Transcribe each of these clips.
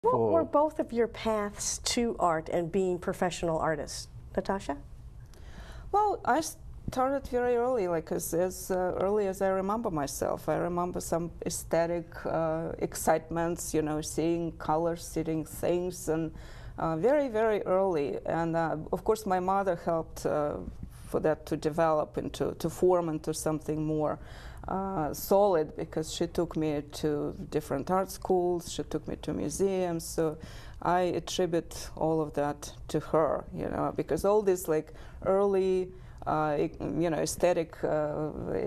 What were both of your paths to art and being professional artists? Natasha? Well, I started very early, like as early as I remember myself. I remember some aesthetic excitements, you know, seeing colors, seeing things, and very, very early. And of course, my mother helped for that to develop into, to form into something more solid, because she took me to different art schools, she took me to museums, so I attribute all of that to her, you know, because all these like early, you know, aesthetic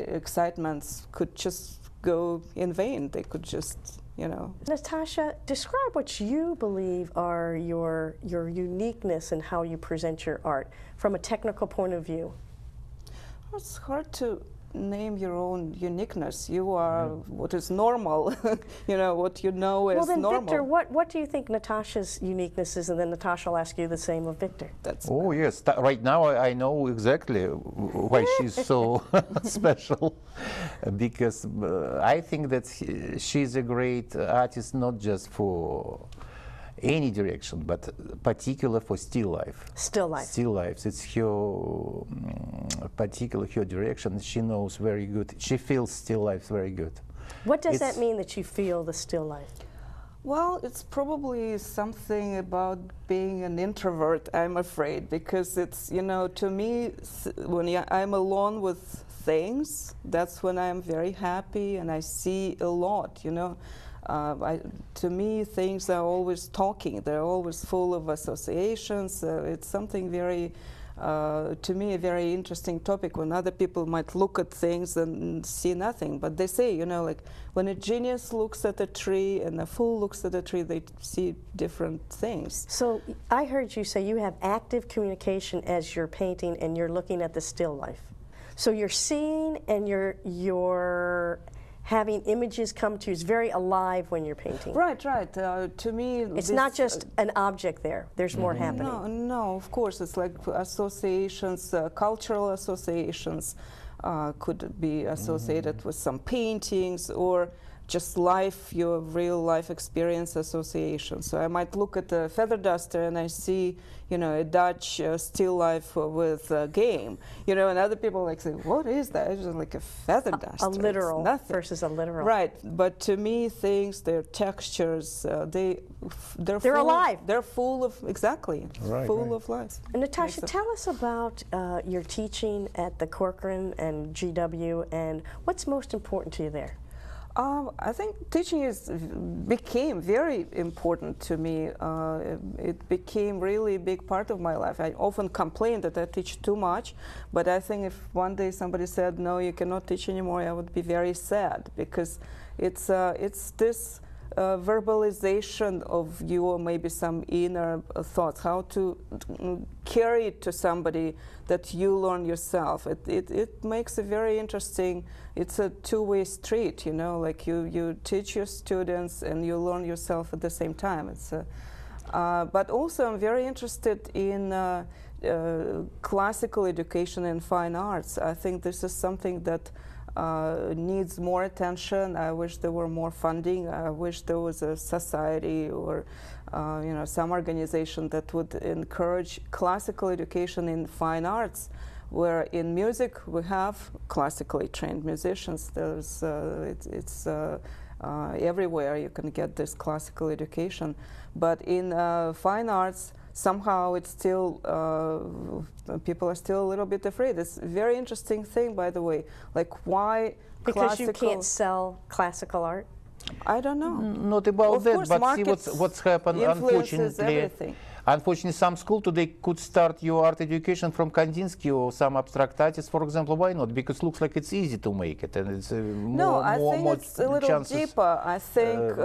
excitements could just go in vain. They could just, you know. Natasha, describe what you believe are your uniqueness in how you present your art from a technical point of view. It's hard to name your own uniqueness. You are what is normal, you know, what you know is normal. Well then, Victor, what do you think Natasha's uniqueness is? And then Natasha will ask you the same of Victor. Oh yes, right now I know exactly why she's so special, because I think that she's a great artist, not just for any direction, but particular for still life. Still life. Still life. It's her particular her direction. She knows very good. She feels still life very good. What does that mean, that you feel the still life? Well, it's probably something about being an introvert, I'm afraid, because it's, you know, to me, when I'm alone with things, that's when I'm very happy and I see a lot, you know. To me, things are always talking. They're always full of associations. It's something very, to me, a very interesting topic, when other people might look at things and see nothing. But they say, you know, like when a genius looks at a tree and a fool looks at a tree, they see different things. So I heard you say you have active communication as you're painting and you're looking at the still life. So you're seeing and you're having images come to you. It's very alive when you're painting. Right, right. To me, it's not just an object there. There's more happening. No, no, of course. It's like associations, cultural associations could be associated with some paintings, or just life, your real life experience association. So I might look at a feather duster and I see, you know, a Dutch still life with a game, you know, and other people like say, what is that? It's just like a feather duster. A literal versus a literal. Right, but to me, things, their textures, they're alive. They're full of, exactly, full of life. And Natasha, tell us about your teaching at the Corcoran and GW, and what's most important to you there? I think teaching became very important to me. It became really a big part of my life. I often complain that I teach too much, but I think if one day somebody said, no, you cannot teach anymore, I would be very sad, because it's this verbalization of your maybe some inner thoughts, how to carry it to somebody that you learn yourself. It makes a very interesting, it's a two-way street, you know, like you teach your students and you learn yourself at the same time. It's but also I'm very interested in classical education and fine arts. I think this is something that needs more attention. I wish there were more funding. I wish there was a society or you know, some organization that would encourage classical education in fine arts, where in music we have classically trained musicians. There's it's everywhere you can get this classical education, but in fine arts somehow it's still, people are still a little bit afraid. It's a very interesting thing, by the way. Like, why because you can't sell classical art? I don't know. Not about that, but see what's happened, unfortunately. Unfortunately, some school today could start your art education from Kandinsky or some abstract artists, for example. Why not? Because it looks like it's easy to make it, and it's more I think it's a little deeper. I think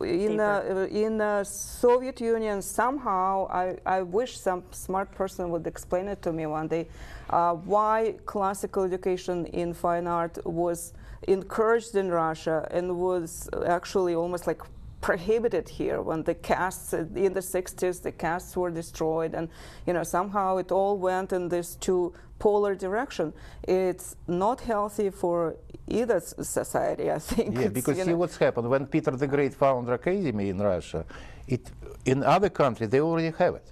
in Soviet Union somehow, I wish some smart person would explain it to me one day, why classical education in fine art was encouraged in Russia and was actually almost like prohibited here. When the castes in the 60s, the castes were destroyed, and somehow it all went in this two polar direction. It's not healthy for either society, I think. Yeah, because see what's happened when Peter the Great founded Academy in Russia. In other countries they already have it.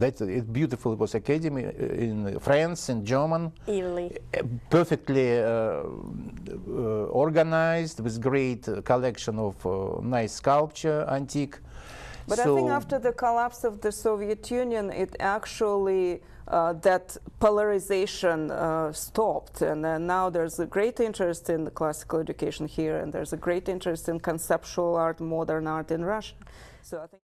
That's beautiful. It was academy in France, in German, Italy, perfectly organized with great collection of nice sculpture, antique. But I think after the collapse of the Soviet Union, it actually that polarization stopped, and now there's a great interest in the classical education here, and there's a great interest in conceptual art, modern art in Russia. So I think.